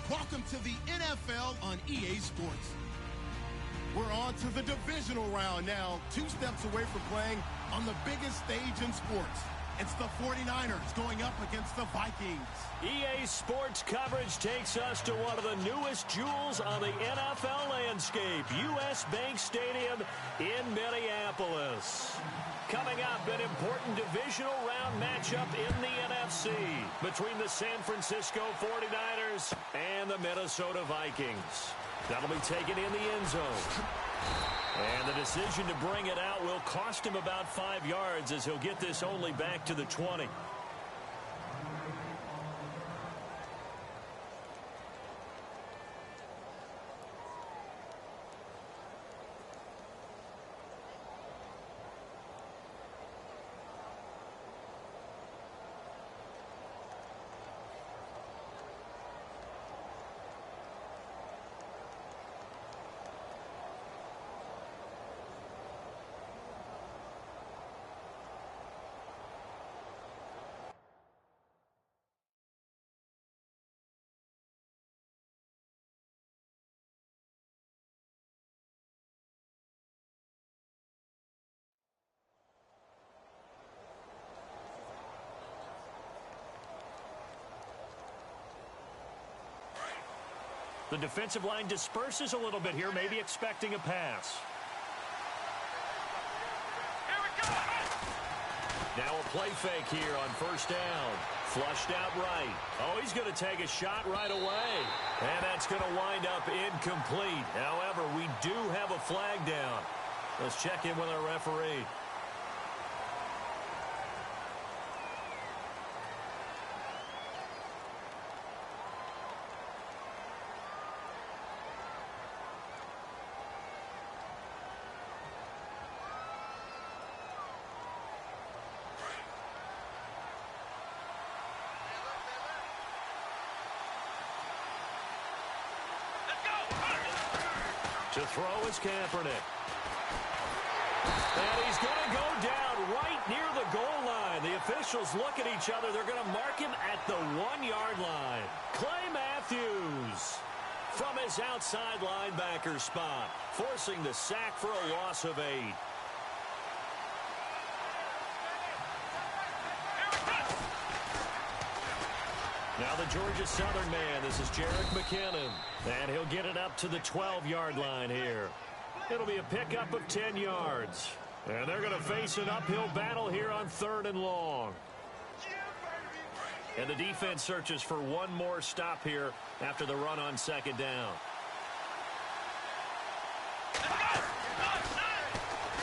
welcome to the NFL on EA Sports. We're on to the divisional round now, 2 steps away from playing on the biggest stage in sports. It's the 49ers going up against the Vikings. EA Sports coverage takes us to one of the newest jewels on the NFL landscape, US Bank Stadium in Minneapolis. Coming up, an important divisional round matchup in the NFC between the San Francisco 49ers and the Minnesota Vikings. That'll be taken in the end zone. And the decision to bring it out will cost him about 5 yards as he'll get this only back to the 20. The defensive line disperses a little bit here, maybe expecting a pass. Here we go! Now a play fake here on first down. Flushed out right. Oh, he's going to take a shot right away. And that's going to wind up incomplete. However, we do have a flag down. Let's check in with our referee. To throw is Kaepernick. And he's going to go down right near the goal line. The officials look at each other. They're going to mark him at the 1-yard line. Clay Matthews from his outside linebacker spot, forcing the sack for a loss of 8. Now the Georgia Southern man, this is Jerick McKinnon. And he'll get it up to the 12-yard line here. It'll be a pickup of 10 yards. And they're going to face an uphill battle here on 3rd and long. And the defense searches for one more stop here after the run on 2nd down.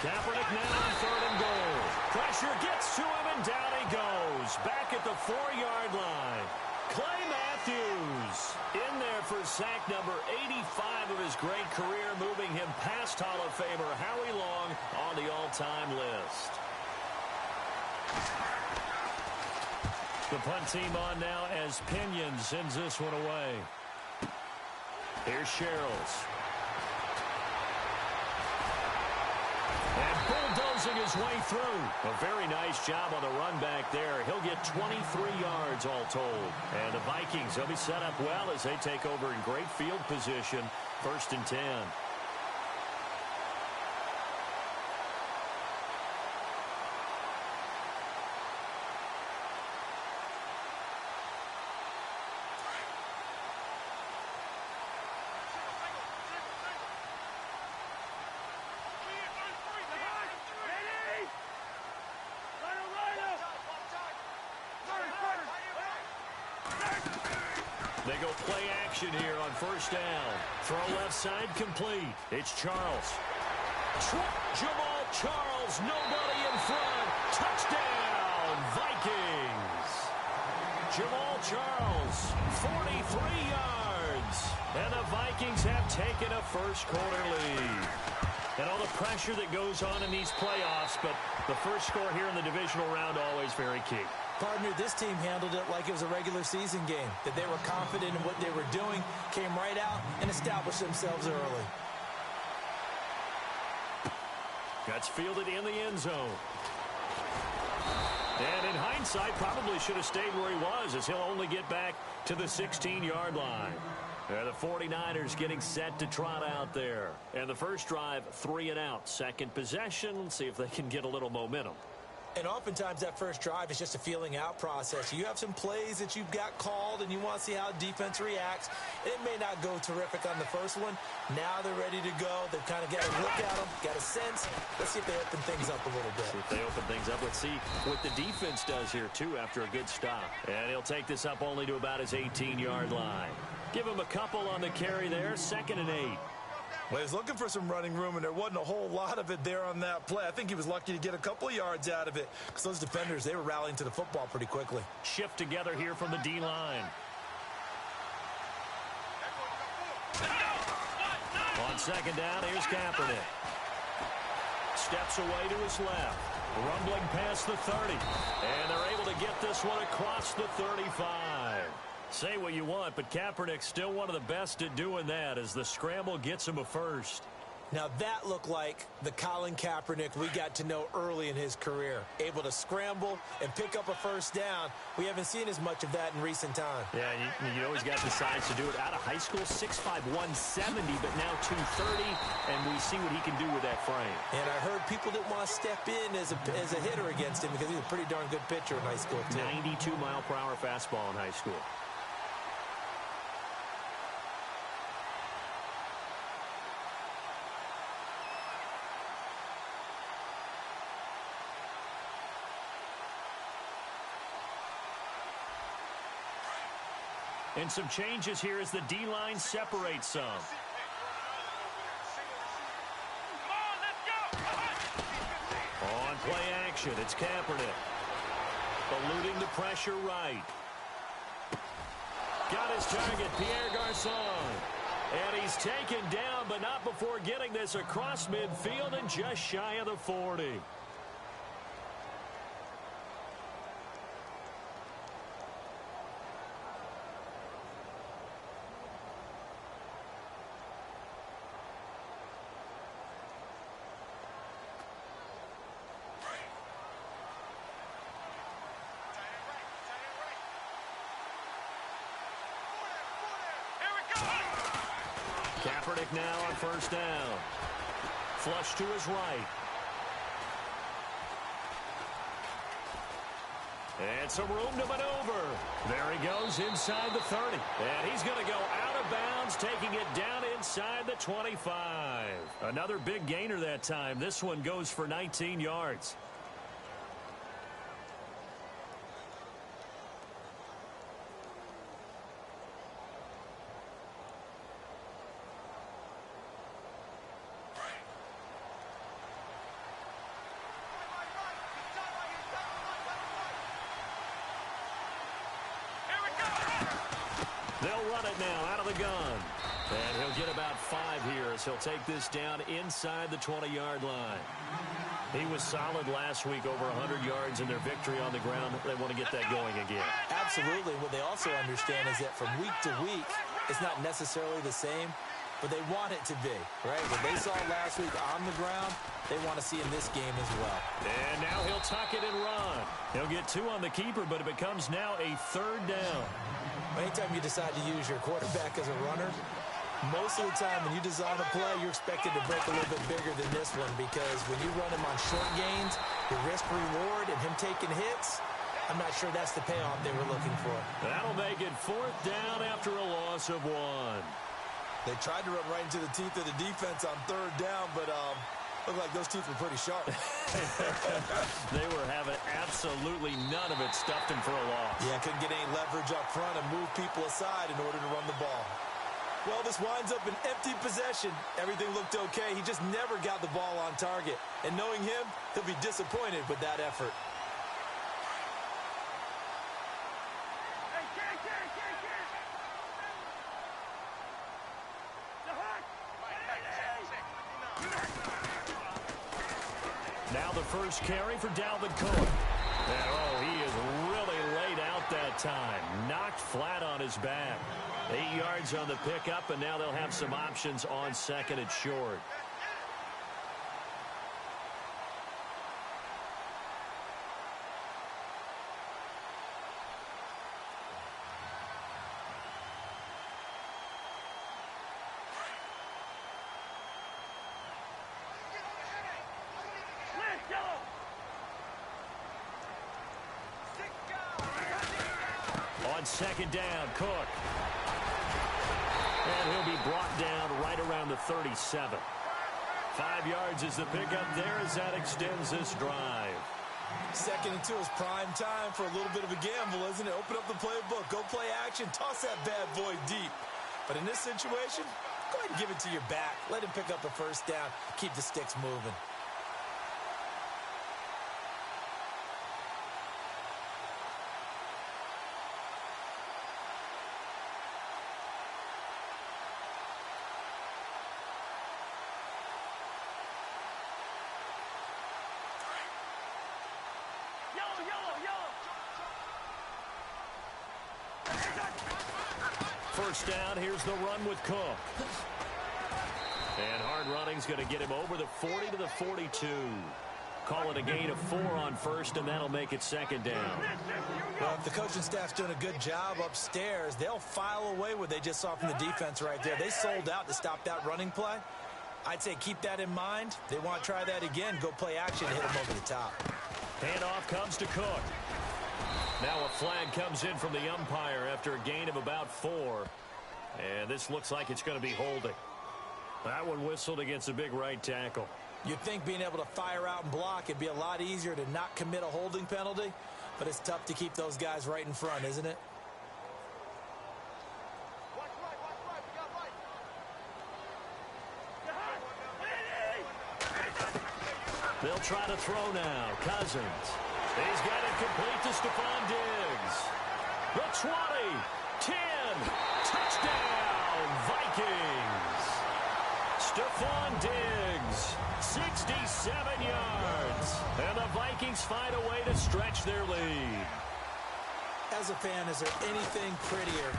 Kaepernick now on 3rd and goal. Pressure gets to him and down he goes. Back at the 4-yard line. Clay Matthews in there for sack number 85 of his great career, moving him past Hall of Famer Howie Long on the all-time list. The punt team on now as Pinion sends this one away. Here's Sherrills. And bulldozing his way through. A very nice job on the run back there. He'll get 23 yards all told. And the Vikings, they'll be set up well as they take over in great field position. 1st and 10. They go play action here on 1st down. Throw left side complete. It's Charles. Jamal Charles, nobody in front. Touchdown, Vikings. Jamal Charles, 43 yards. And the Vikings have taken a first-quarter lead. And all the pressure that goes on in these playoffs, but the first score here in the divisional round always very key. Partner, this team handled it like it was a regular season game, that they were confident in what they were doing, came right out and established themselves early. That's fielded in the end zone. And in hindsight, probably should have stayed where he was, as he'll only get back to the 16-yard line. The 49ers getting set to trot out there. And the first drive, 3 and out. Second possession, let's see if they can get a little momentum. And oftentimes that first drive is just a feeling out process. You have some plays that you've got called and you want to see how defense reacts. It may not go terrific on the first one. Now they're ready to go. They've kind of got a look at them, got a sense. Let's see if they open things up a little bit. See if they open things up. Let's see what the defense does here, too, after a good stop. And he'll take this up only to about his 18-yard line. Give him a couple on the carry there, 2nd and 8. Well, he was looking for some running room, and there wasn't a whole lot of it there on that play. I think he was lucky to get a couple of yards out of it because those defenders, they were rallying to the football pretty quickly. Shift together here from the D-line. On 2nd down, here's Kaepernick. Steps away to his left. Rumbling past the 30. And they're able to get this one across the 35. Say what you want, but Kaepernick's still one of the best at doing that as the scramble gets him a first. Now that looked like the Colin Kaepernick we got to know early in his career. Able to scramble and pick up a first down. We haven't seen as much of that in recent time. Yeah, you always got the size to do it. Out of high school, 6'5", 170, but now 230, and we see what he can do with that frame. And I heard people didn't want to step in as a hitter against him because he's a pretty darn good pitcher in high school, too. 92-mile-per-hour fastball in high school. And some changes here as the D-line separates some. On play action, it's Kaepernick. Eluding the pressure right. Got his target, Pierre Garçon. And he's taken down, but not before getting this across midfield and just shy of the 40. Kaepernick now on 1st down. Flush to his right. And some room to maneuver. There he goes inside the 30. And he's going to go out of bounds, taking it down inside the 25. Another big gainer that time. This one goes for 19 yards. They'll run it now out of the gun. And he'll get about 5 here as he'll take this down inside the 20-yard line. He was solid last week, over 100 yards in their victory on the ground. They want to get that going again. Absolutely. What they also understand is that from week to week, it's not necessarily the same, but they want it to be, right? What they saw last week on the ground, they want to see in this game as well. And now he'll tuck it and run. He'll get 2 on the keeper, but it becomes now a 3rd down. Anytime you decide to use your quarterback as a runner, most of the time when you design a play, you're expected to break a little bit bigger than this one because when you run him on short gains, the risk-reward and him taking hits, I'm not sure that's the payoff they were looking for. That'll make it 4th down after a loss of 1. They tried to run right into the teeth of the defense on 3rd down, but looked like those teeth were pretty sharp. They were having absolutely none of it, stuffed him for a loss. Yeah, couldn't get any leverage up front and move people aside in order to run the ball. Well, this winds up an empty possession. Everything looked okay. He just never got the ball on target. And knowing him, he'll be disappointed with that effort. Now the first carry for Dalvin Cook. And, he is really laid out that time. Knocked flat on his back. 8 yards on the pickup, and now they'll have some options on 2nd and short. on second down. Cook. And he'll be brought down right around the 37. 5 yards is the pickup there as that extends this drive. 2nd and 2 is prime time for a little bit of a gamble, isn't it? Open up the playbook, go play action, toss that bad boy deep. But in this situation, go ahead and give it to your back. Let him pick up a first down, keep the sticks moving. First down, here's the run with Cook. And hard running's going to get him over the 40 to the 42. Call it a gain of 4 on first, and that'll make it second down. Well, if the coaching staff's doing a good job upstairs, they'll file away what they just saw from the defense right there. They sold out to stop that running play. I'd say keep that in mind. They want to try that again, go play action and hit them over the top. Handoff comes to Cook. Now a flag comes in from the umpire after a gain of about 4. And this looks like it's going to be holding. That one whistled against a big right tackle. You'd think being able to fire out and block, it'd be a lot easier to not commit a holding penalty. But it's tough to keep those guys right in front, isn't it? They'll try to throw now. Cousins. He's got it complete to Stephon Diggs. The 20, 10, touchdown, Vikings. Stephon Diggs, 67 yards. And the Vikings find a way to stretch their lead. As a fan, is there anything prettier?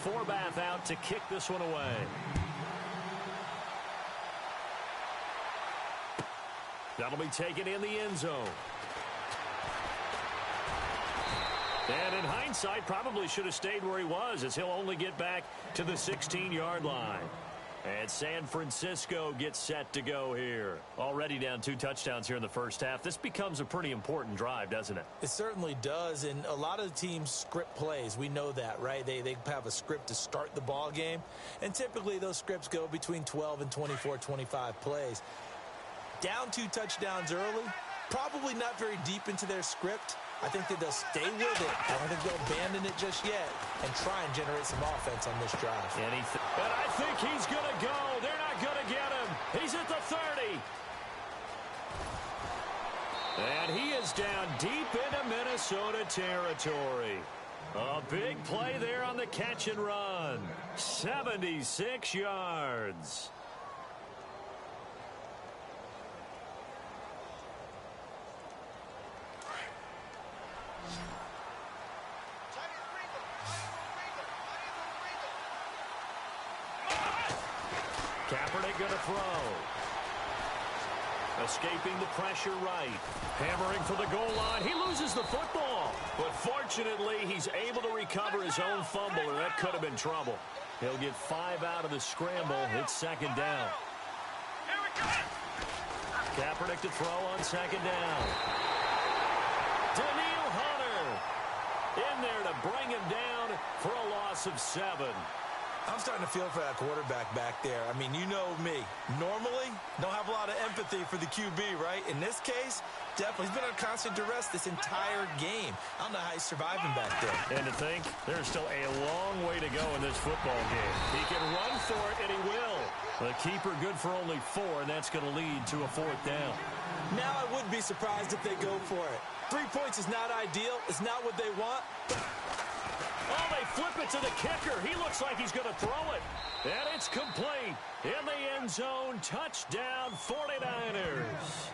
Forbath out to kick this one away. That'll be taken in the end zone. And in hindsight, probably should have stayed where he was, as he'll only get back to the 16-yard line. And San Francisco gets set to go here. Already down 2 touchdowns here in the first half. This becomes a pretty important drive, doesn't it? It certainly does, and a lot of the teams script plays. We know that, right? They have a script to start the ball game, and typically those scripts go between 12 and 24, 25 plays. Down 2 touchdowns early, probably not very deep into their script. I think that they'll stay with it. I don't think they'll abandon it just yet and try and generate some offense on this drive. And I think he's going to go. They're not going to get him. He's at the 30. And he is down deep into Minnesota territory. A big play there on the catch and run. 76 yards. Kaepernick going to throw. Escaping the pressure right. Hammering for the goal line. He loses the football. But fortunately, he's able to recover his own fumble, or that could have been trouble. He'll get 5 out of the scramble. It's second down. Kaepernick to throw on second down. Daniil Hunter in there to bring him down for a loss of 7. I'm starting to feel for that quarterback back there. I mean, you know me. Normally, don't have a lot of empathy for the QB, right? In this case, definitely. He's been under constant duress this entire game. I don't know how he's surviving back there. And to think, there's still a long way to go in this football game. He can run for it, and he will. The keeper good for only 4, and that's going to lead to a 4th down. Now I would be surprised if they go for it. 3 points is not ideal. It's not what they want. Oh, they flip it to the kicker. He looks like he's going to throw it. And it's complete. In the end zone, touchdown 49ers.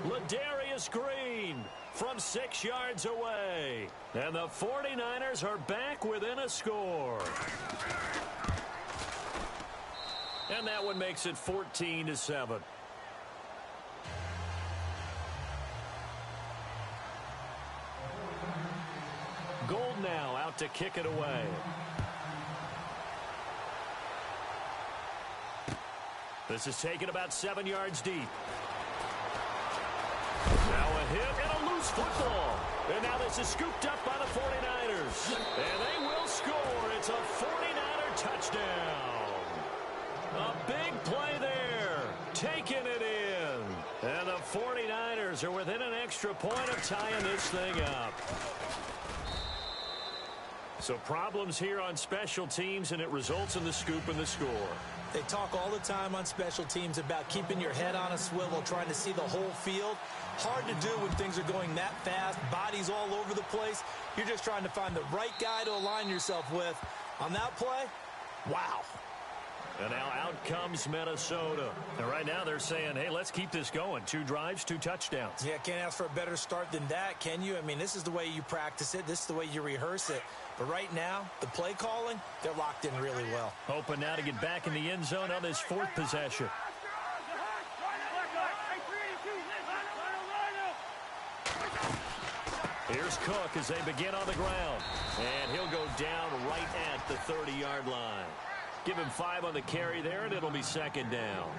Ladarius the screen from 6 yards away. And the 49ers are back within a score. And that one makes it 14-7. Gold now out to kick it away. This is taken about 7 yards deep. Now a hit and a loose football. And now this is scooped up by the 49ers. And they will score. It's a 49er touchdown. A big play there. Taking it in. And the 49ers are within an extra point of tying this thing up. So problems here on special teams, and it results in the scoop and the score. They talk all the time on special teams about keeping your head on a swivel, trying to see the whole field. Hard to do when things are going that fast, bodies all over the place. You're just trying to find the right guy to align yourself with. On that play, wow. And now out comes Minnesota. And right now they're saying, hey, let's keep this going. 2 drives, 2 touchdowns. Yeah, can't ask for a better start than that, can you? I mean, this is the way you practice it. This is the way you rehearse it. But right now, the play calling, they're locked in really well. Hoping now to get back in the end zone on this 4th possession. Here's Cook as they begin on the ground. And he'll go down right at the 30-yard line. Give him 5 on the carry there, and it'll be 2nd down.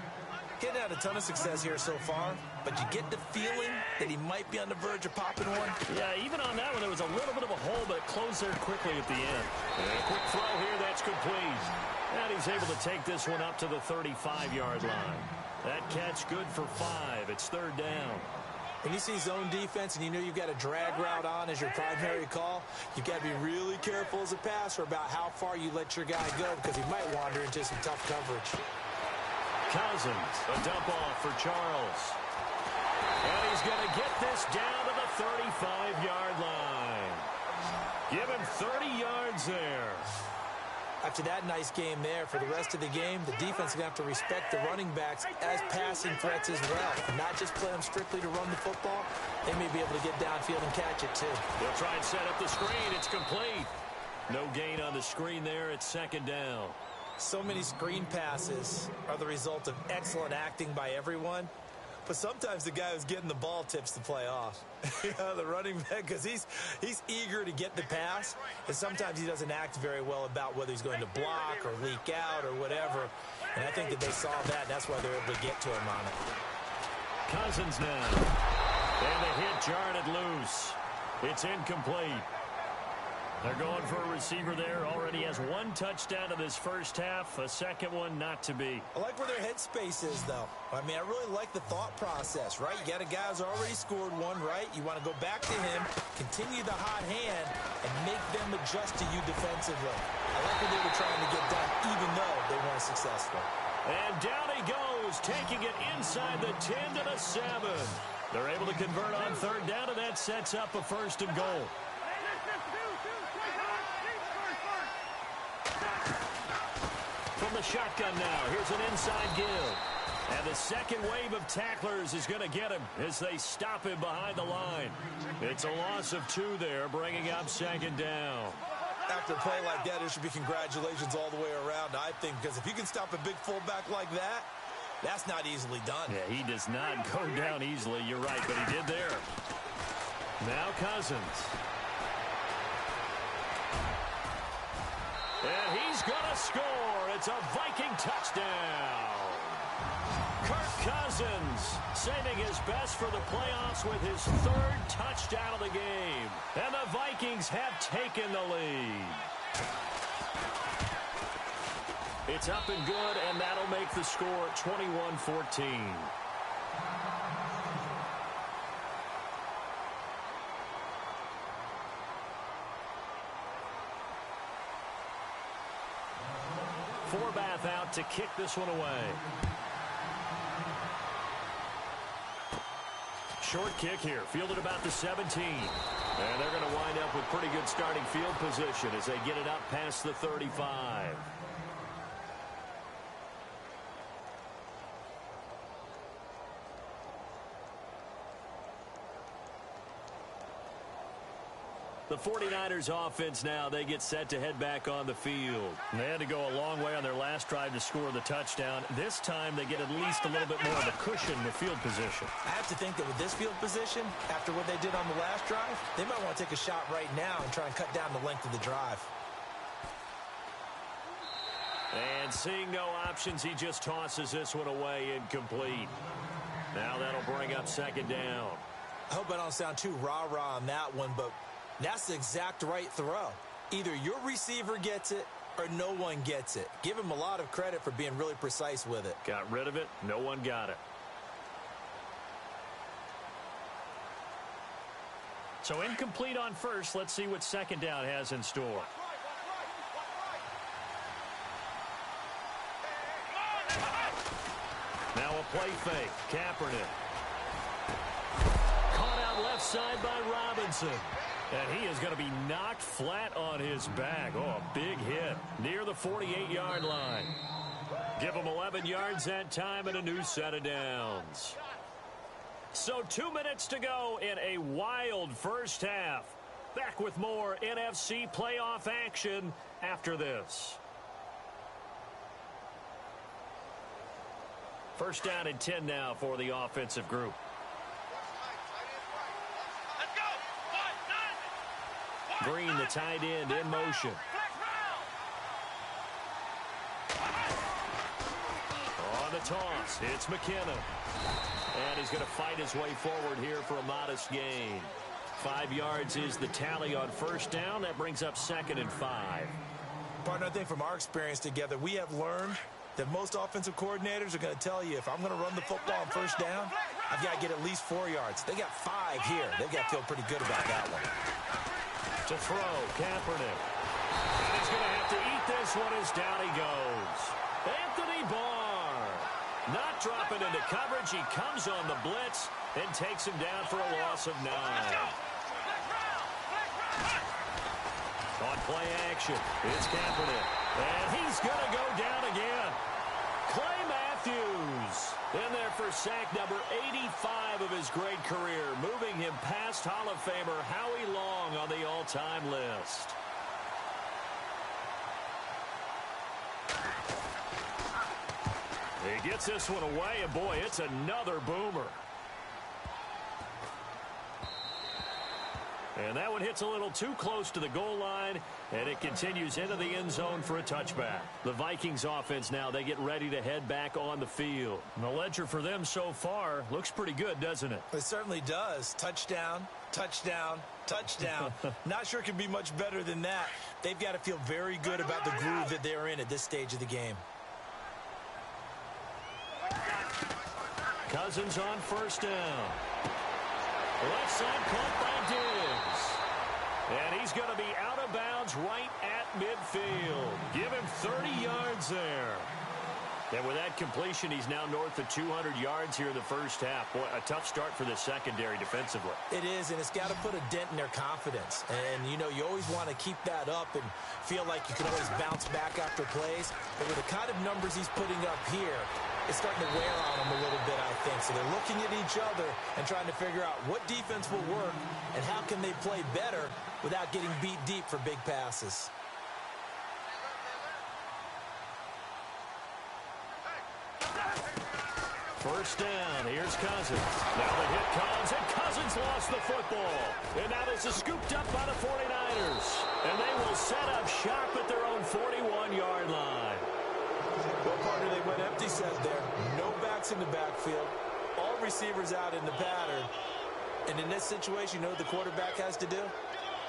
Getting had a ton of success here so far, but you get the feeling that he might be on the verge of popping one. Yeah, even on that one, there was a little bit of a hole, but it closed there quickly at the end. And a quick throw here, that's complete. And he's able to take this one up to the 35-yard line. That catch good for 5. It's 3rd down. When you see zone defense and you know you've got a drag route on as your primary call, you've got to be really careful as a passer about how far you let your guy go because he might wander into some tough coverage. Cousins, a dump off for Charles. And he's going to get this down to the 35-yard line. Give him 30 yards there. After that nice game there, for the rest of the game, the defense is going to have to respect the running backs as passing threats as well. Not just play them strictly to run the football. They may be able to get downfield and catch it, too. They'll try and set up the screen. It's complete. No gain on the screen there. It's 2nd down. So many screen passes are the result of excellent acting by everyone. But sometimes the guy who's getting the ball tips the play off. The running back, because he's eager to get the pass, and sometimes he doesn't act very well about whether he's going to block or leak out or whatever. And I think that they saw that, and that's why they're able to get to him on it. Cousins now. And the hit jarred it loose. It's incomplete. They're going for a receiver there. Already has 1 touchdown in this first half. A 2nd one not to be. I like where their headspace is, though. I mean, I really like the thought process, right? You got a guy who's already scored 1, right? You want to go back to him, continue the hot hand, and make them adjust to you defensively. I like what they were trying to get done, even though they weren't successful. And down he goes, taking it inside the 10 to the 7. They're able to convert on 3rd down, and that sets up a 1st and goal. From the shotgun now, here's an inside give. And the 2nd wave of tacklers is going to get him as they stop him behind the line. It's a loss of 2 there, bringing up 2nd down. After a play like that, there should be congratulations all the way around, I think, because if you can stop a big fullback like that, that's not easily done. Yeah, he does not go down easily, you're right, but he did there. Now Cousins. And he's going to score. It's a Viking touchdown. Kirk Cousins saving his best for the playoffs with his 3rd touchdown of the game. And the Vikings have taken the lead. It's up and good, and that'll make the score 21-14. Forbath out to kick this one away. Short kick here, fielded about the 17. And they're going to wind up with pretty good starting field position as they get it up past the 35. The 49ers offense now, they get set to head back on the field. They had to go a long way on their last drive to score the touchdown. This time they get at least a little bit more of a cushion with field position. I have to think that with this field position, after what they did on the last drive, they might want to take a shot right now and try and cut down the length of the drive. And seeing no options, he just tosses this one away incomplete. Now that'll bring up second down. I hope I don't sound too rah-rah on that one, but that's the exact right throw. Either your receiver gets it or no one gets it. Give him a lot of credit for being really precise with it. Got rid of it. No one got it. So incomplete on first. Let's see what second down has in store. Now a play fake. Kaepernick. Caught out left side by Robinson. And he is going to be knocked flat on his back. Oh, a big hit near the 48-yard line. Give him 11 yards that time and a new set of downs. So 2 minutes to go in a wild first half. Back with more NFC playoff action after this. First down and 10 now for the offensive group. Green, the tight end, in motion. On the toss, it's McKenna. And he's going to fight his way forward here for a modest gain. 5 yards is the tally on first down. That brings up second and 5. Partner, I think from our experience together, we have learned that most offensive coordinators are going to tell you, if I'm going to run the football on first down, I've got to get at least 4 yards. They got 5 here. They've got to feel pretty good about that one. To throw, Kaepernick. And he's going to have to eat this one as down he goes. Anthony Barr. Not dropping into coverage. He comes on the blitz and takes him down for a loss of 9. On play action, it's Kaepernick. And he's going to go down again. Clay Matthews in there for sack number 85 of his great career, moving him past Hall of Famer Howie Long on the all-time list. He gets this one away, and boy, it's another boomer. And that one hits a little too close to the goal line, and it continues into the end zone for a touchback. The Vikings offense now, they get ready to head back on the field. And the ledger for them so far looks pretty good, doesn't it? It certainly does. Touchdown, touchdown, touchdown. Not sure it can be much better than that. They've got to feel very good about the groove that they're in at this stage of the game. Cousins on first down. Left side caught by Diggs. And he's going to be out of bounds right at midfield. Give him 30 yards there. And with that completion, he's now north of 200 yards here in the first half. Boy, a tough start for the secondary defensively. It is, and it's got to put a dent in their confidence. And, you know, you always want to keep that up and feel like you can always bounce back after plays. But with the kind of numbers he's putting up here, it's starting to wear on them a little bit, I think. So they're looking at each other and trying to figure out what defense will work and how can they play better without getting beat deep for big passes. First down, here's Cousins. Now the hit comes, and Cousins lost the football. And now this is scooped up by the 49ers. And they will set up shop at their own 41-yard line. Well, partner, they went empty set there. No backs in the backfield. All receivers out in the pattern. And in this situation, you know what the quarterback has to do?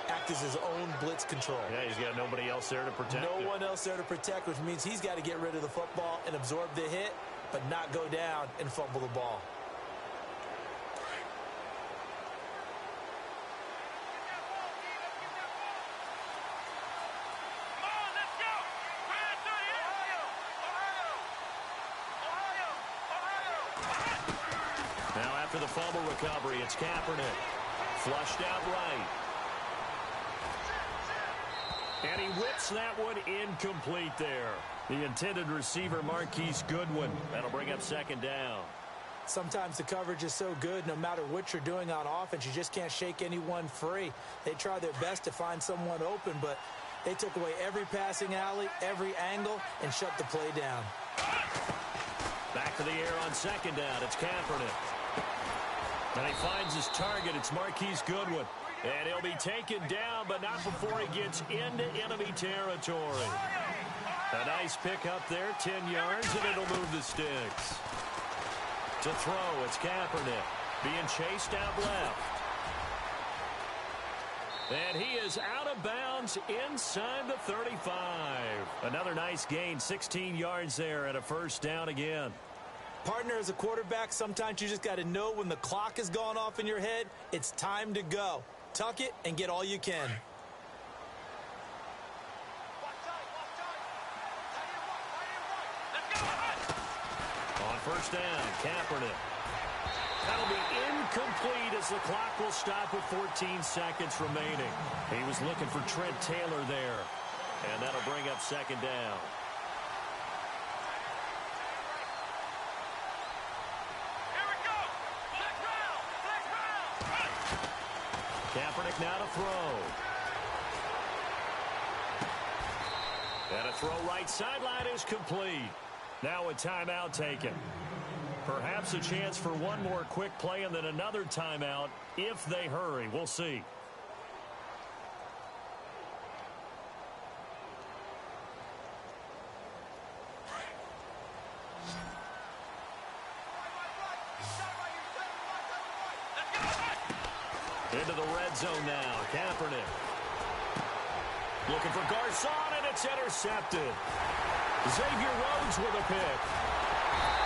Act as his own blitz control. Yeah, he's got nobody else there to protect him. No one else there to protect, which means he's got to get rid of the football and absorb the hit, but not go down and fumble the ball. Now after the fumble recovery, it's Kaepernick. Flushed out right. And he whips that one incomplete there. The intended receiver, Marquise Goodwin. That'll bring up second down. Sometimes the coverage is so good, no matter what you're doing on offense, you just can't shake anyone free. They try their best to find someone open, but they took away every passing alley, every angle, and shut the play down. Back to the air on second down. It's Kaepernick. And he finds his target. It's Marquise Goodwin. And he'll be taken down, but not before he gets into enemy territory. A nice pick up there, 10 yards, and it'll move the sticks. To throw, it's Kaepernick. Being chased out left. And he is out of bounds inside the 35. Another nice gain, 16 yards there, and a first down again. Partner, as a quarterback, sometimes you just got to know when the clock has gone off in your head, it's time to go. Tuck it and get all you can. On first down, Kaepernick. That'll be incomplete as the clock will stop with 14 seconds remaining. He was looking for Trent Taylor there. And that'll bring up second down. Kaepernick now to throw. And a throw right sideline is complete. Now a timeout taken. Perhaps a chance for one more quick play and then another timeout if they hurry. We'll see. Into the red zone now. Kaepernick. Looking for Garcon, and it's intercepted. Xavier Rhodes with a pick.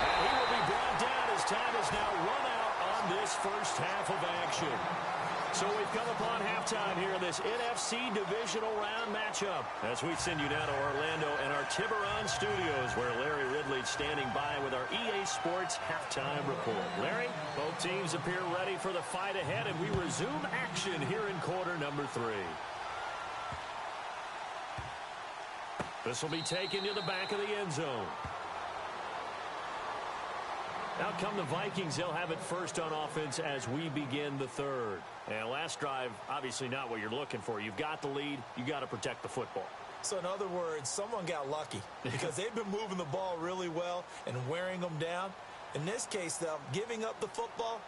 And he will be brought down as time is now run out on this first half of action. So we've come upon halftime here in this NFC Divisional Round matchup. As we send you now to Orlando and our Tiburon studios, where Larry Ridley's standing by with our EA Sports halftime report. Larry, both teams appear ready for the fight ahead, and we resume action here in quarter number 3. This will be taken to the back of the end zone. Out come the Vikings. They'll have it first on offense as we begin the third. And last drive, obviously not what you're looking for. You've got the lead. You got to protect the football. So in other words, someone got lucky because they've been moving the ball really well and wearing them down. In this case, though, giving up the football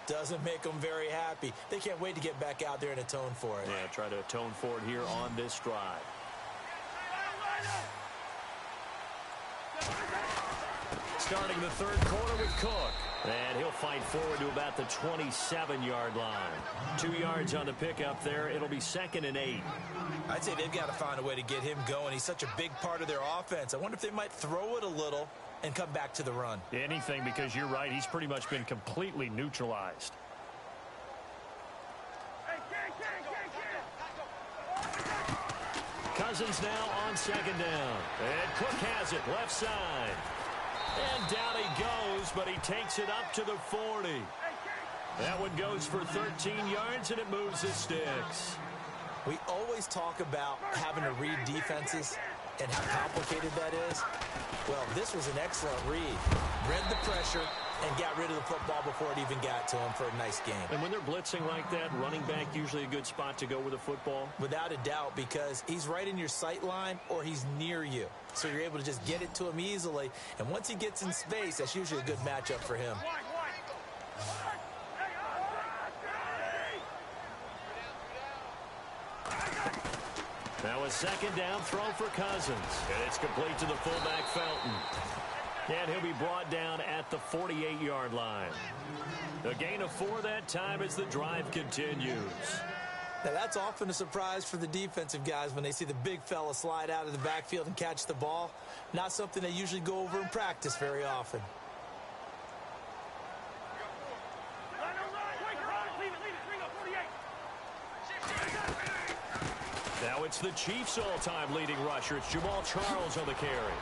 doesn't make them very happy. They can't wait to get back out there and atone for it. Yeah, try to atone for it here on this drive. Starting the third quarter with Cook. And he'll fight forward to about the 27-yard line. 2 yards on the pickup there. It'll be 2nd and 8. I'd say they've got to find a way to get him going. He's such a big part of their offense. I wonder if they might throw it a little and come back to the run. Anything, because you're right. He's pretty much been completely neutralized. Cousins now on 2nd down. And Cook has it left side. And down he goes, but he takes it up to the 40. That one goes for 13 yards, and it moves the sticks. We always talk about having to read defenses and how complicated that is. Well, this was an excellent read. Read the pressure and got rid of the football before it even got to him for a nice game. And when they're blitzing like that, running back usually a good spot to go with the football? Without a doubt, because he's right in your sight line or he's near you. So you're able to just get it to him easily. And once he gets in space, that's usually a good matchup for him. Now a 2nd down throw for Cousins. And it's complete to the fullback, Felton. And he'll be brought down at the 48-yard line. A gain of 4 that time as the drive continues. Now that's often a surprise for the defensive guys when they see the big fella slide out of the backfield and catch the ball. Not something they usually go over in practice very often. Now it's the Chiefs' all-time leading rusher. It's Jamal Charles on the carry.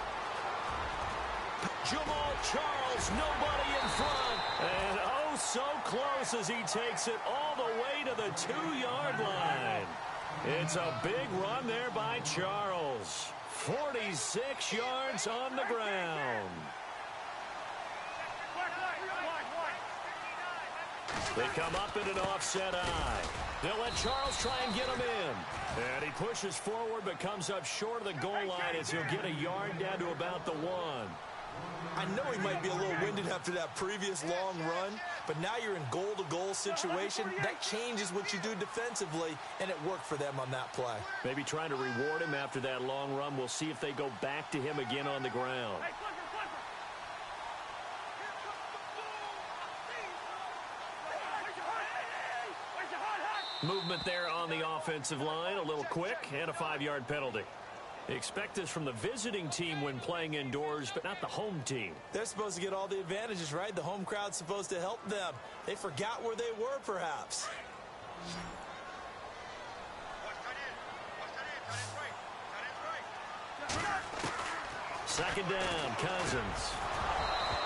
Jamal Charles, nobody in front. And oh, so close as he takes it all the way to the 2-yard line. It's a big run there by Charles. 46 yards on the ground. They come up in an offset eye. They'll let Charles try and get him in. And he pushes forward but comes up short of the goal line as he'll get a yard down to about the 1. I know he might be a little winded after that previous long run, but now you're in goal-to-goal situation. That changes what you do defensively, and it worked for them on that play. Maybe trying to reward him after that long run. We'll see if they go back to him again on the ground. Movement there on the offensive line, a little quick, and a 5-yard penalty. Expect this from the visiting team when playing indoors, but not the home team. They're supposed to get all the advantages, right? The home crowd's supposed to help them. They forgot where they were, perhaps. Second down, Cousins.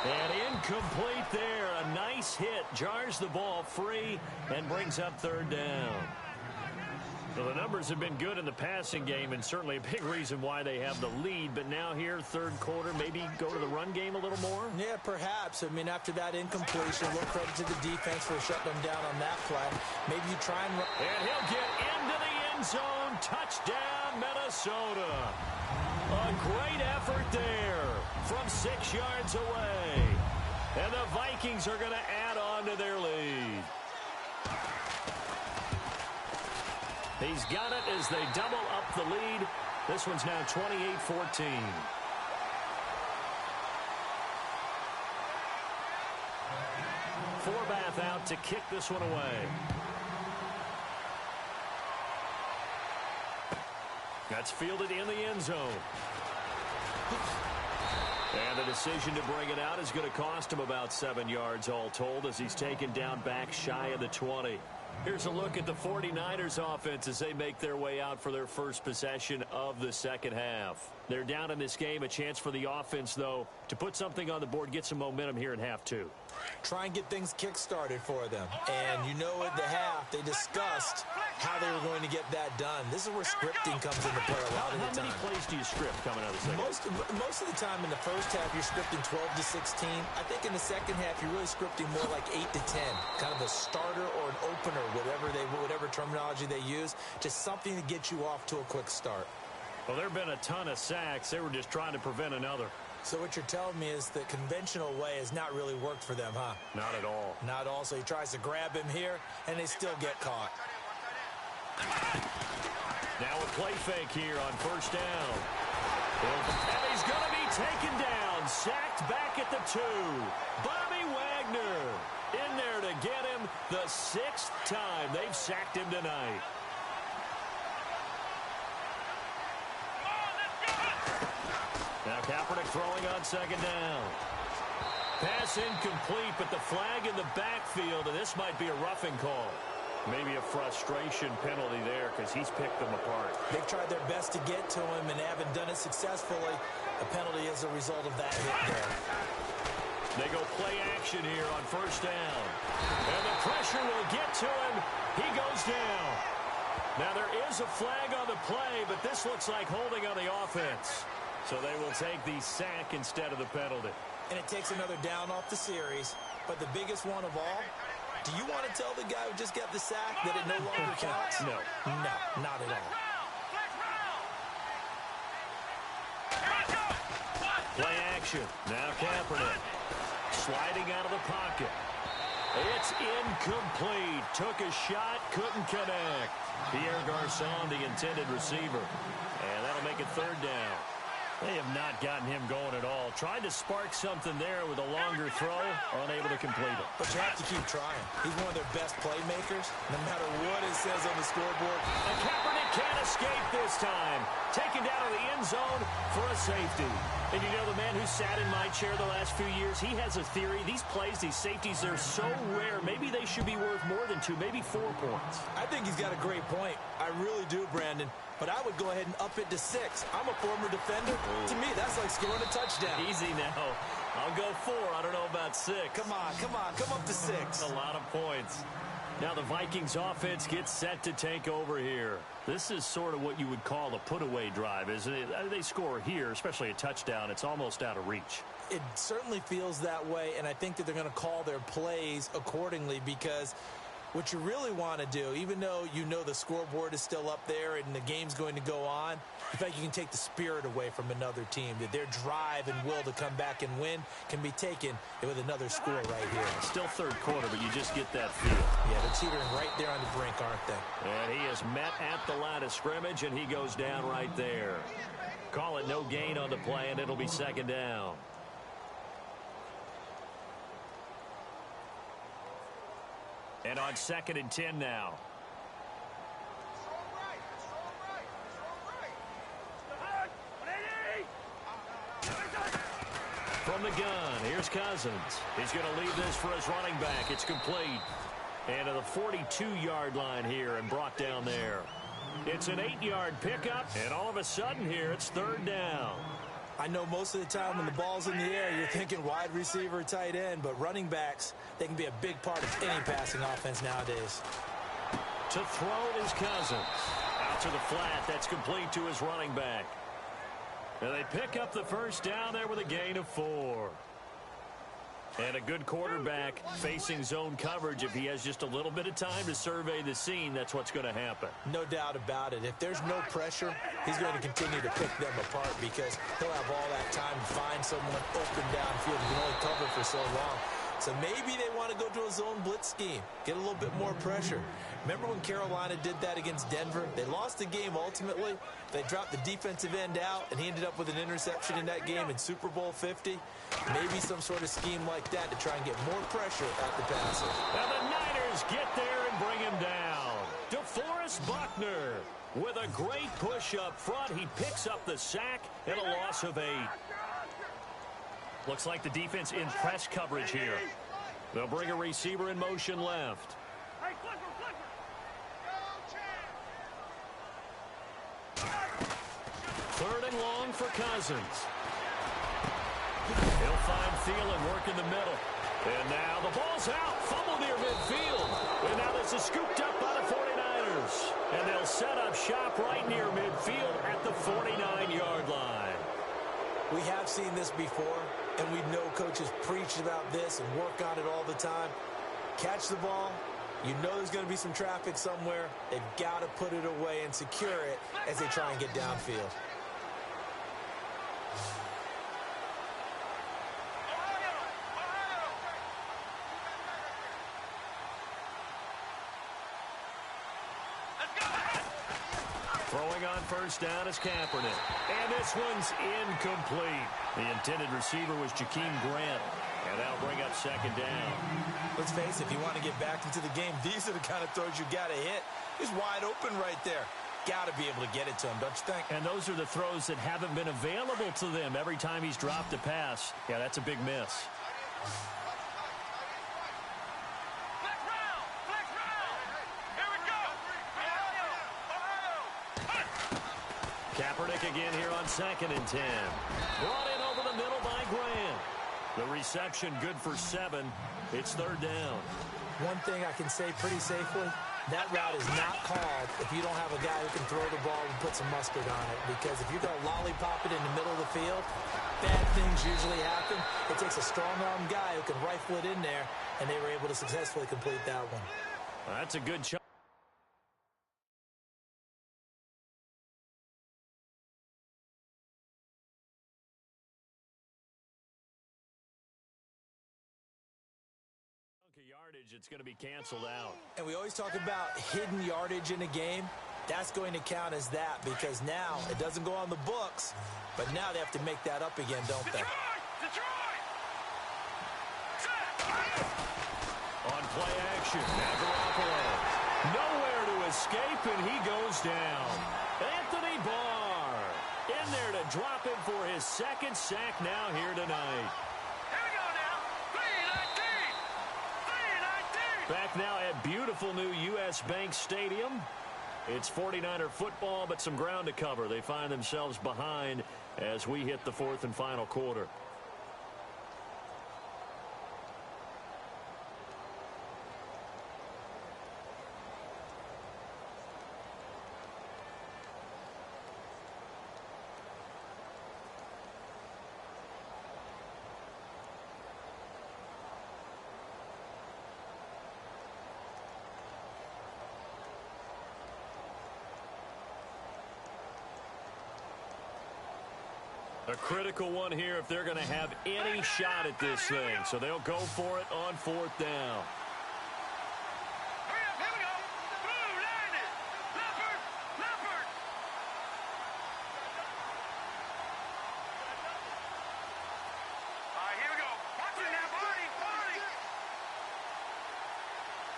And incomplete there. A nice hit. Jars the ball free and brings up third down. Well, the numbers have been good in the passing game and certainly a big reason why they have the lead. But now here, third quarter, maybe go to the run game a little more? Yeah, perhaps. I mean, after that incompletion, a little credit to the defense for shutting them down on that play. Maybe you try and run. And he'll get into the end zone. Touchdown, Minnesota. A great effort there from 6 yards away. And the Vikings are going to add on to their lead. He's got it as they double up the lead. This one's now 28-14. Forbath out to kick this one away. That's fielded in the end zone. And the decision to bring it out is going to cost him about 7 yards all told as he's taken down back shy of the 20. Here's a look at the 49ers offense as they make their way out for their first possession of the second half. They're down in this game. A chance for the offense, though, to put something on the board, get some momentum here in half 2. Try and get things kick-started for them. And you know at the half, they discussed how they were going to get that done. This is where scripting comes into play a lot of the time. How many plays do you script coming out of the second? Most of the time in the first half, you're scripting 12 to 16. I think in the second half, you're really scripting more like 8 to 10. Kind of a starter or an opener, whatever terminology they use. Just something to get you off to a quick start. Well, there have been a ton of sacks. They were just trying to prevent another. So what you're telling me is the conventional way has not really worked for them, huh? Not at all. Not all. So he tries to grab him here, and they still get caught. Now a play fake here on first down. And he's going to be taken down. Sacked back at the 2. Bobby Wagner in there to get him the 6th time they've sacked him tonight. Now Kaepernick throwing on second down. Pass incomplete, but the flag in the backfield, and this might be a roughing call. Maybe a frustration penalty there because he's picked them apart. They've tried their best to get to him and haven't done it successfully. A penalty as a result of that hit there. They go play action here on first down. And the pressure will get to him. He goes down. Now there is a flag on the play, but this looks like holding on the offense. So they will take the sack instead of the penalty. And it takes another down off the series. But the biggest one of all, do you want to tell the guy who just got the sack that it no longer counts? No. No, not at all. Play action. Now Kaepernick. Sliding out of the pocket. It's incomplete. Took a shot, couldn't connect. Pierre Garçon, the intended receiver. And that'll make it third down. They have not gotten him going at all. Tried to spark something there with a longer throw, unable to complete it. But you have to keep trying. He's one of their best playmakers, no matter what it says on the scoreboard. And Kaepernick can't escape this time. Taken down in the end zone for a safety. And you know, the man who sat in my chair the last few years, he has a theory. These plays, these safeties, they're so rare. Maybe they should be worth more than 2, maybe 4 points. I think he's got a great point. I really do, Brandon. But I would go ahead and up it to 6. I'm a former defender. To me, that's like scoring a touchdown. Easy now. I'll go 4. I don't know about 6. Come on. Come up to 6. A lot of points. Now the Vikings offense gets set to take over here. This is sort of what you would call a put-away drive, isn't it? They score here, especially a touchdown. It's almost out of reach. It certainly feels that way, and I think that they're going to call their plays accordingly, because what you really want to do, even though you know the scoreboard is still up there and the game's going to go on, in fact, you can take the spirit away from another team. That their drive and will to come back and win can be taken with another score right here. Still third quarter, but you just get that feel. Yeah, they're teetering right there on the brink, aren't they? And he is met at the line of scrimmage, and he goes down right there. Call it no gain on the play, and it'll be second down. And on 2nd and 10 now. From the gun, here's Cousins. He's going to leave this for his running back. It's complete. And to the 42-yard line here and brought down there. It's an 8-yard pickup, and all of a sudden here it's third down. I know most of the time when the ball's in the air, you're thinking wide receiver, tight end, but running backs, they can be a big part of any passing offense nowadays. To throw is Cousins. Out to the flat. That's complete to his running back. And they pick up the first down there with a gain of 4. And a good quarterback facing zone coverage. If he has just a little bit of time to survey the scene, that's what's going to happen. No doubt about it. If there's no pressure, he's going to continue to pick them apart, because he'll have all that time to find someone open downfield. He can only cover for so long. So maybe they want to go to a zone blitz scheme, get a little bit more pressure. Remember when Carolina did that against Denver? They lost the game ultimately. They dropped the defensive end out, and he ended up with an interception in that game in Super Bowl 50. Maybe some sort of scheme like that to try and get more pressure at the passer. And the Niners get there and bring him down. DeForest Buckner with a great push up front. He picks up the sack and a loss of 8. Looks like the defense in press coverage here. They'll bring a receiver in motion left. Third and long for Cousins. He'll find Thielen work in the middle. And now the ball's out. Fumble near midfield. And now this is scooped up by the 49ers. And they'll set up shop right near midfield at the 49-yard line. We have seen this before, and we know coaches preach about this and work on it all the time. Catch the ball. You know there's going to be some traffic somewhere. They've got to put it away and secure it as they try and get downfield. Throwing on first down is Kaepernick. And this one's incomplete. The intended receiver was Jakeem Grant. And that'll bring up second down. Let's face it, if you want to get back into the game, these are the kind of throws you got to hit. He's wide open right there. Got to be able to get it to him, don't you think? And those are the throws that haven't been available to them every time he's dropped a pass. Yeah, that's a big miss. Kaepernick again here on 2nd and 10. Brought in over the middle by Grant. The reception good for 7. It's third down. One thing I can say pretty safely, that route is not called if you don't have a guy who can throw the ball and put some mustard on it. Because if you're going to lollipop it in the middle of the field, bad things usually happen. It takes a strong-arm guy who can rifle it in there, and they were able to successfully complete that one. That's a good shot. Yardage, it's going to be canceled out. And we always talk about hidden yardage in a game. That's going to count as that, because now it doesn't go on the books, but now they have to make that up again, don't they? Detroit! On play action, Garoppolo. Nowhere to escape, and he goes down. Anthony Barr in there to drop him for his second sack now here tonight. Back now at beautiful new U.S. Bank Stadium. It's 49er football, but some ground to cover. They find themselves behind as we hit the 4th and final quarter. A critical one here if they're going to have any shot at this thing. So they'll go for it on 4th down.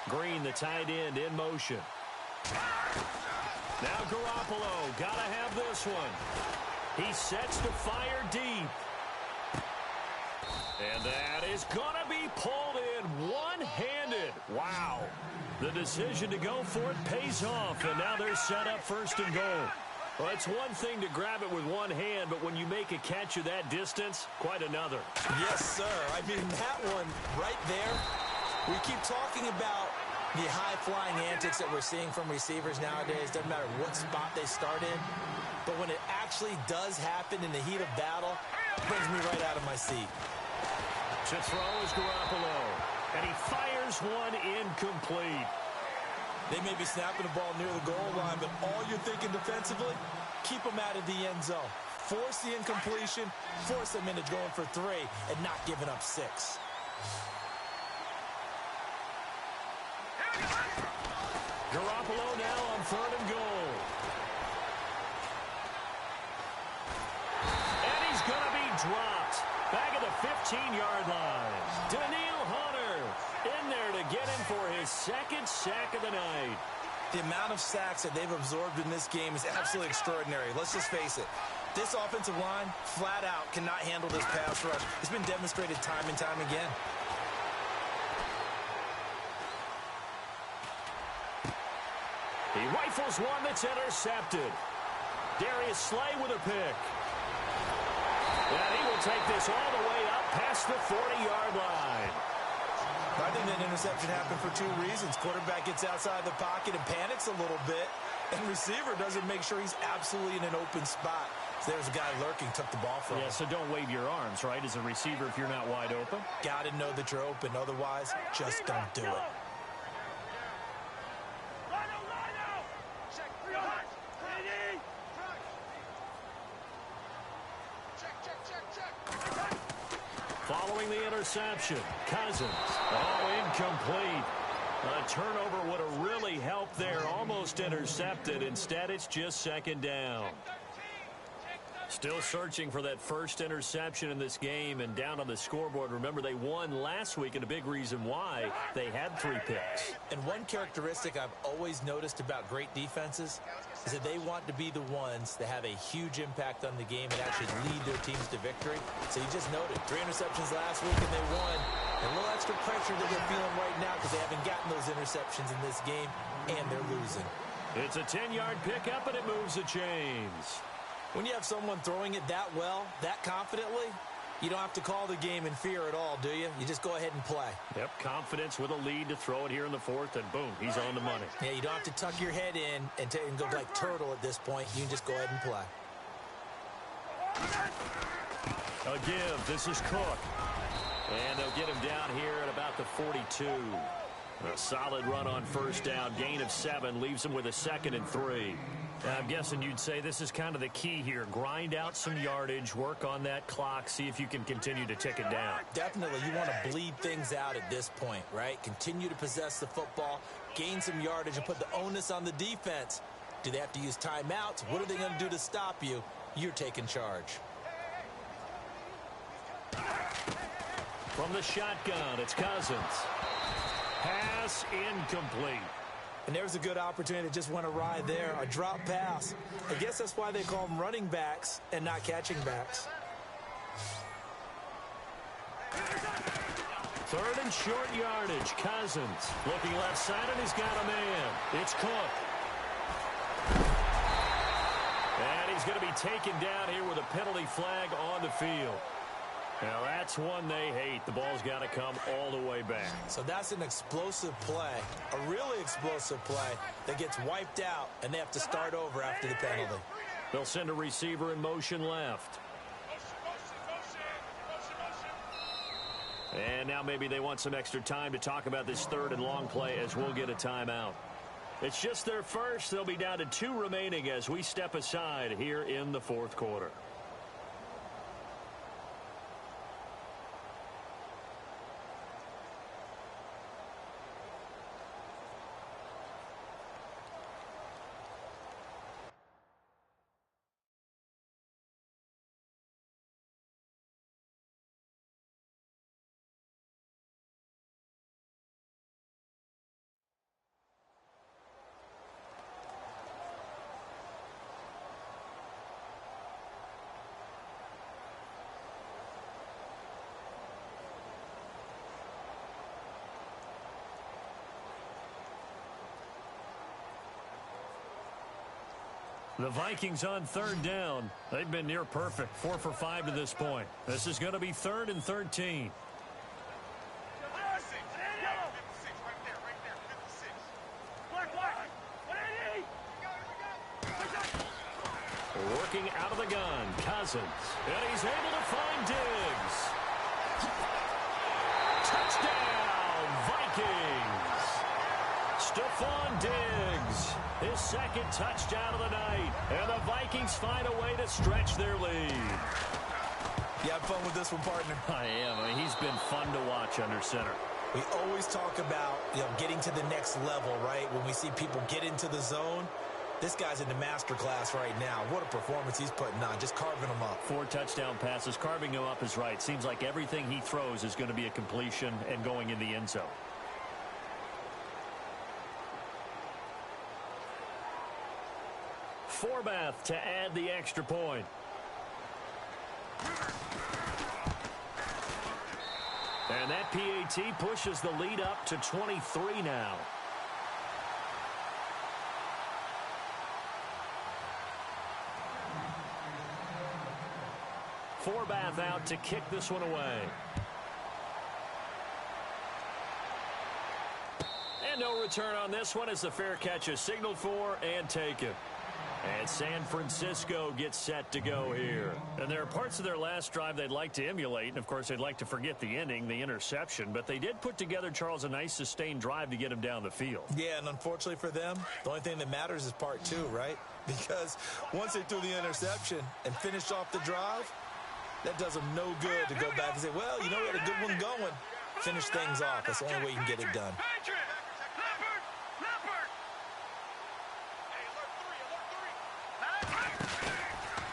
Green, the tight end, in motion. Now Garoppolo, got to have this one. He sets to fire deep. And that is going to be pulled in one-handed. Wow. The decision to go for it pays off, and now they're set up 1st and goal. Well, it's one thing to grab it with one hand, but when you make a catch of that distance, quite another. Yes, sir. I mean, that one right there, we keep talking about the high-flying antics that we're seeing from receivers nowadays. Doesn't matter what spot they start in. But when it actually does happen in the heat of battle, it brings me right out of my seat. To throw is Garoppolo. And he fires one incomplete. They may be snapping the ball near the goal line, but all you're thinking defensively, keep them out of the end zone. Force the incompletion, force them into going for 3, and not giving up 6. Garoppolo now on 3rd and goal. And he's going to be dropped. Back at the 15-yard line. Daniil Hunter in there to get him for his 2nd sack of the night. The amount of sacks that they've absorbed in this game is absolutely extraordinary. Let's just face it. This offensive line, flat out, cannot handle this pass rush. It's been demonstrated time and time again. He rifles one that's intercepted. Darius Slay with a pick. And he will take this all the way up past the 40-yard line. I think that interception happened for 2 reasons. Quarterback gets outside the pocket and panics a little bit, and receiver doesn't make sure he's absolutely in an open spot. So there's a guy lurking, took the ball from him. Yeah, so don't wave your arms, right, as a receiver if you're not wide open. Got to know that you're open. Otherwise, just don't do it. Following the interception, Cousins. Oh, incomplete. A turnover would have really helped there. Almost intercepted. Instead, it's just 2nd down. Still searching for that first interception in this game and down on the scoreboard. Remember, they won last week, and a big reason why they had 3 picks. And one characteristic I've always noticed about great defenses is that they want to be the ones that have a huge impact on the game and actually lead their teams to victory. So you just noted 3 interceptions last week and they won. And a little extra pressure that they're feeling right now because they haven't gotten those interceptions in this game and they're losing. It's a 10-yard pickup and it moves the chains. When you have someone throwing it that well, that confidently, you don't have to call the game in fear at all, do you? You just go ahead and play. Yep, confidence with a lead to throw it here in the 4th, and boom, he's on the money. Yeah, you don't have to tuck your head in and go like turtle at this point. You can just go ahead and play. A give. This is Cook. And they'll get him down here at about the 42. A solid run on 1st down. Gain of 7 leaves him with a 2nd and 3. I'm guessing you'd say this is kind of the key here. Grind out some yardage, work on that clock, see if you can continue to tick it down. Definitely. You want to bleed things out at this point, right? Continue to possess the football, gain some yardage, and put the onus on the defense. Do they have to use timeouts? What are they going to do to stop you? You're taking charge. From the shotgun, it's Cousins. Pass incomplete. And there's a good opportunity to just went awry there. A drop pass. I guess that's why they call them running backs and not catching backs. 3rd and short yardage. Cousins looking left side, and he's got a man. It's Cook. And he's going to be taken down here with a penalty flag on the field. Now, that's one they hate. The ball's got to come all the way back. So that's an explosive play, a really explosive play that gets wiped out, and they have to start over after the penalty. They'll send a receiver in motion left. And now maybe they want some extra time to talk about this 3rd and long play as we'll get a timeout. It's just their first. They'll be down to 2 remaining as we step aside here in the 4th quarter. The Vikings on third down. They've been near perfect. 4 for 5 to this point. This is going to be 3rd and 13. Working out of the gun, Cousins. And he's able to find Diggs. Touchdown, Vikings. Stephon Diggs, his 2nd touchdown of the night. And the Vikings find a way to stretch their lead. You have fun with this one, partner? I am. I mean, he's been fun to watch under center. We always talk about, getting to the next level, right? When we see people get into the zone, this guy's in the master class right now. What a performance he's putting on, just carving them up. 4 touchdown passes. Carving them up is right. Seems like everything he throws is going to be a completion and going in the end zone. Forbath to add the extra point. And that PAT pushes the lead up to 23 now. Forbath out to kick this one away. And no return on this one as the fair catch is signaled for and taken. And San Francisco gets set to go here. And there are parts of their last drive they'd like to emulate. And, of course, they'd like to forget the ending, the interception. But they did put together, Charles, a nice sustained drive to get him down the field. Yeah, and unfortunately for them, the only thing that matters is part 2, right? Because once they threw the interception and finished off the drive, that does them no good to go back and say, well, we had a good one going. Finish things off. That's the only way you can get it done.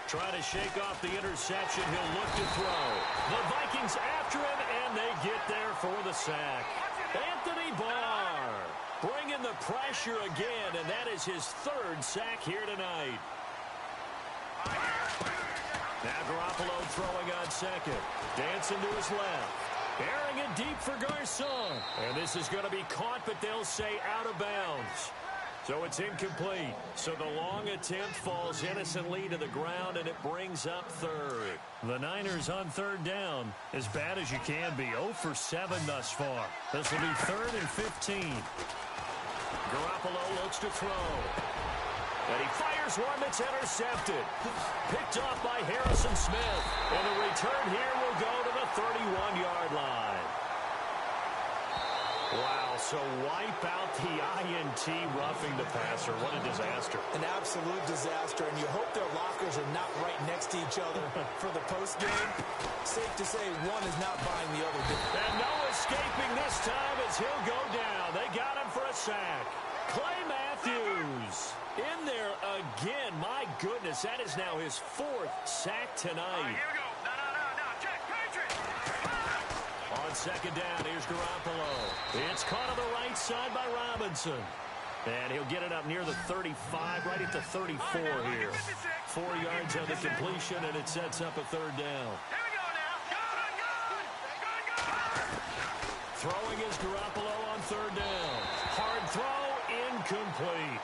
Try to shake off the interception. He'll look to throw. The Vikings after him, and they get there for the sack. Anthony Barr bringing the pressure again, and that is his 3rd sack here tonight. Now Garoppolo throwing on 2nd. Dancing to his left. Airing it deep for Garcon. And this is going to be caught, but they'll say out of bounds. So it's incomplete. So the long attempt falls innocently to the ground, and it brings up 3rd. The Niners on 3rd down, as bad as you can be. 0 for 7 thus far. This will be 3rd and 15. Garoppolo looks to throw. And he fires one that's intercepted. Picked off by Harrison Smith. And the return here will go to the 31-yard line. Wow, so wipe out the INT roughing the passer. What a disaster. An absolute disaster, and you hope their lockers are not right next to each other for the postgame. Safe to say one is not buying the other. And no escaping this time as he'll go down. They got him for a sack. Clay Matthews in there again. My goodness, that is now his 4th sack tonight. Here we go. No. Check. Patriots. On 2nd down, here's Garoppolo. It's caught on the right side by Robinson. And he'll get it up near the 35, right at the 34 here. 4 yards on the completion, and it sets up a 3rd down. Here we go now. Good. Throwing is Garoppolo on 3rd down. Hard throw, incomplete.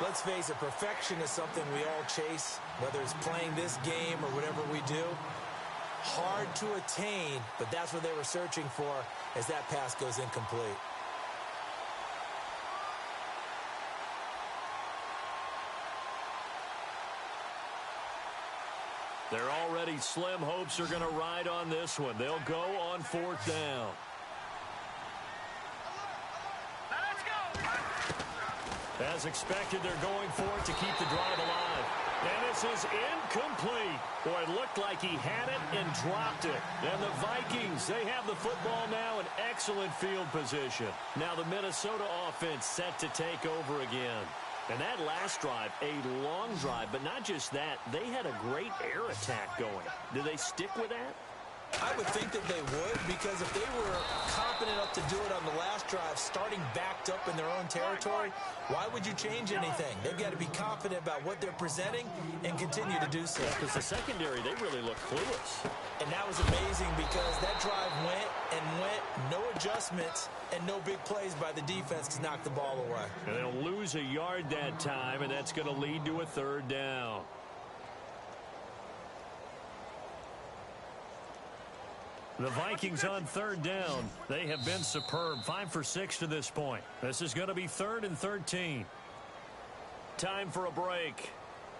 Let's face it, perfection is something we all chase, whether it's playing this game or whatever we do. Hard to attain, but that's what they were searching for as that pass goes incomplete. They're already slim hopes are going to ride on this one. They'll go on 4th down. As expected, they're going for it to keep the drive alive. And this is incomplete. Boy, it looked like he had it and dropped it. And the Vikings, they have the football now in excellent field position. Now the Minnesota offense set to take over again. And that last drive, a long drive, but not just that. They had a great air attack going. Do they stick with that? I would think that they would, because if they were confident enough to do it on the last drive, starting backed up in their own territory, why would you change anything? They've got to be confident about what they're presenting and continue to do so. Because the secondary, they really look clueless. And that was amazing because that drive went and went, no adjustments, and no big plays by the defense to knock the ball away. And they'll lose a yard that time, and that's going to lead to a third down. The Vikings on third down. They have been superb. 5 for 6 to this point. This is going to be 3rd and 13. Time for a break.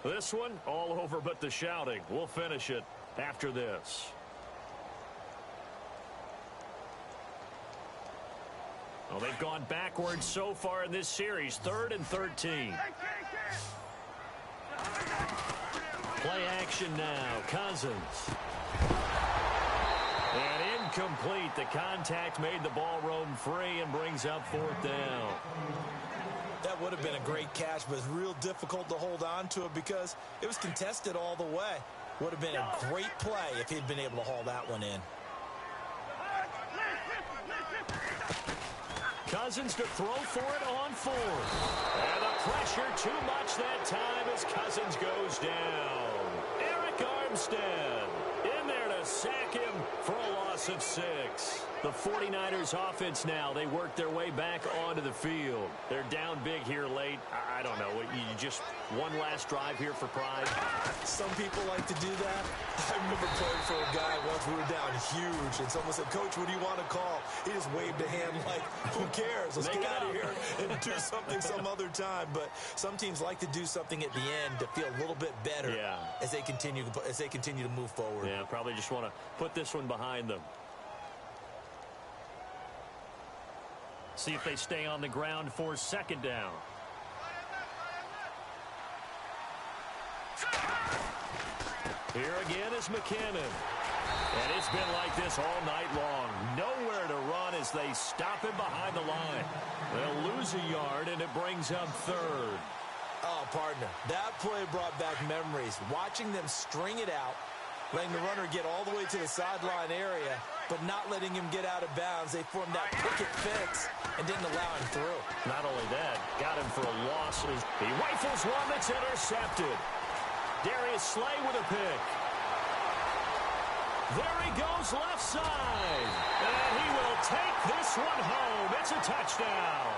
This one, all over but the shouting. We'll finish it after this. Well, they've gone backwards so far in this series. 3rd and 13. Play action now. Cousins. And incomplete. The contact made the ball roam free and brings up 4th down. That would have been a great catch, but it's real difficult to hold on to it because it was contested all the way. Would have been a great play if he'd been able to haul that one in. Cousins to throw for it on 4th. And the pressure too much that time as Cousins goes down. Eric Armstead in there to sack him for a loss of 6. The 49ers offense now, they work their way back onto the field. They're down big here late. I don't know. You just one last drive here for pride. Some people like to do that. I remember playing for a guy once. We were down huge, and someone said, "Coach, what do you want to call?" He just waved a hand like, who cares? Let's get out of here and do something some other time. But some teams like to do something at the end to feel a little bit better as they continue to move forward. Yeah, probably just want to put this one behind them. See if they stay on the ground for 2nd down. Here again is McKinnon. And it's been like this all night long. Nowhere to run as they stop him behind the line. They'll lose a yard, and it brings up 3rd. Oh, partner, that play brought back memories. Watching them string it out, letting the runner get all the way to the sideline area, but not letting him get out of bounds. They formed that picket fence and didn't allow him through. Not only that, got him for a loss. He rifles one that's intercepted. Darius Slay with a pick. There he goes left side. And he will take this one home. It's a touchdown.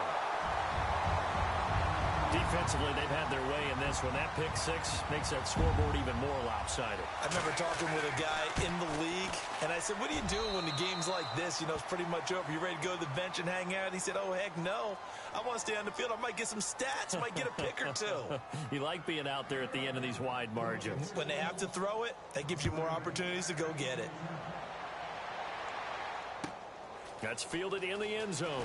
Defensively, they've had their way in this one. That pick 6 makes that scoreboard even more lopsided. I remember talking with a guy in the league, and I said, what do you do when the game's like this? You know, it's pretty much over. You ready to go to the bench and hang out? He said, oh, heck no. I want to stay on the field. I might get some stats. I might get a pick or 2. You like being out there at the end of these wide margins. When they have to throw it, that gives you more opportunities to go get it. That's fielded in the end zone.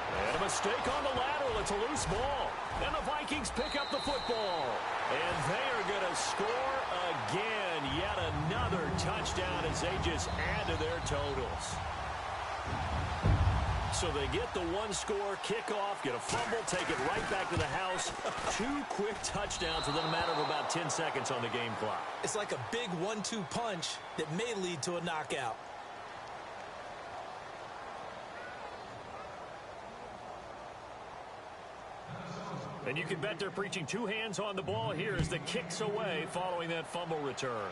And a mistake on the lateral. It's a loose ball. And the Vikings pick up the football. And they are going to score again. Yet another touchdown as they just add to their totals. So they get the one-score kickoff, get a fumble, take it right back to the house. 2 quick touchdowns within a matter of about 10 seconds on the game clock. It's like a big 1-2 punch that may lead to a knockout. And you can bet they're preaching 2 hands on the ball here as the kick's away following that fumble return.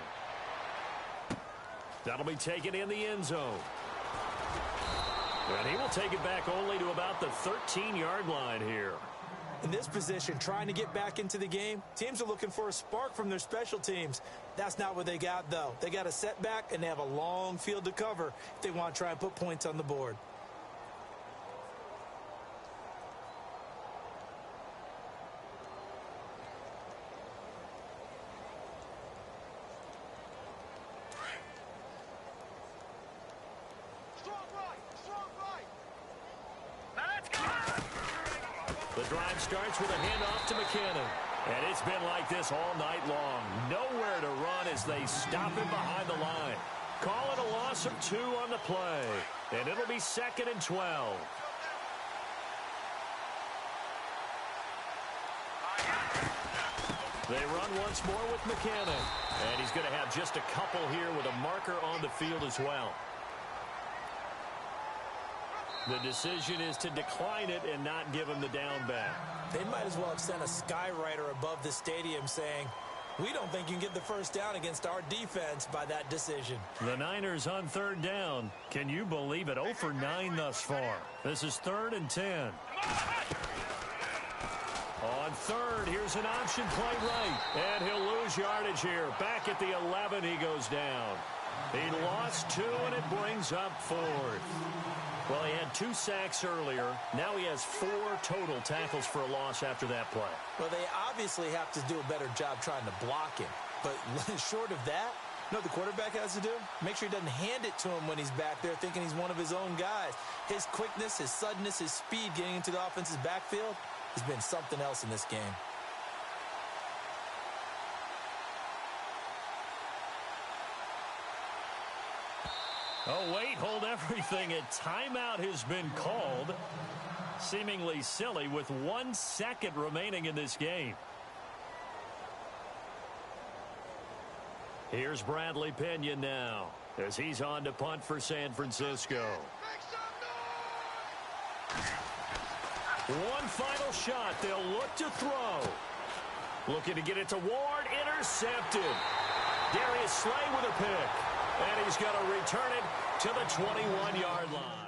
That'll be taken in the end zone. And he will take it back only to about the 13-yard line here. In this position, trying to get back into the game, teams are looking for a spark from their special teams. That's not what they got, though. They got a setback, and they have a long field to cover if they want to try and put points on the board. The drive starts with a handoff to McKinnon. And it's been like this all night long. Nowhere to run as they stop him behind the line. Call it a loss of 2 on the play. And it'll be 2nd and 12. They run once more with McKinnon. And he's going to have just a couple here with a marker on the field as well. The decision is to decline it and not give him the down back. They might as well have sent a skywriter above the stadium saying, we don't think you can get the first down against our defense by that decision. The Niners on third down. Can you believe it? 0 for 9 thus far. This is 3rd and 10. On third, here's an option play right. And he'll lose yardage here. Back at the 11, he goes down. He lost 2, and it brings up 4th. Well, he had 2 sacks earlier. Now he has 4 total tackles for a loss after that play. Well, they obviously have to do a better job trying to block him. But short of that, you know what the quarterback has to do? Make sure he doesn't hand it to him when he's back there thinking he's one of his own guys. His quickness, his suddenness, his speed getting into the offense's backfield has been something else in this game. Oh, wait, hold everything. A timeout has been called. Seemingly silly with 1 second remaining in this game. Here's Bradley Pinion now as he's on to punt for San Francisco. One final shot. They'll look to throw. Looking to get it to Ward. Intercepted. Darius Slay with a pick. And he's going to return it to the 21-yard line.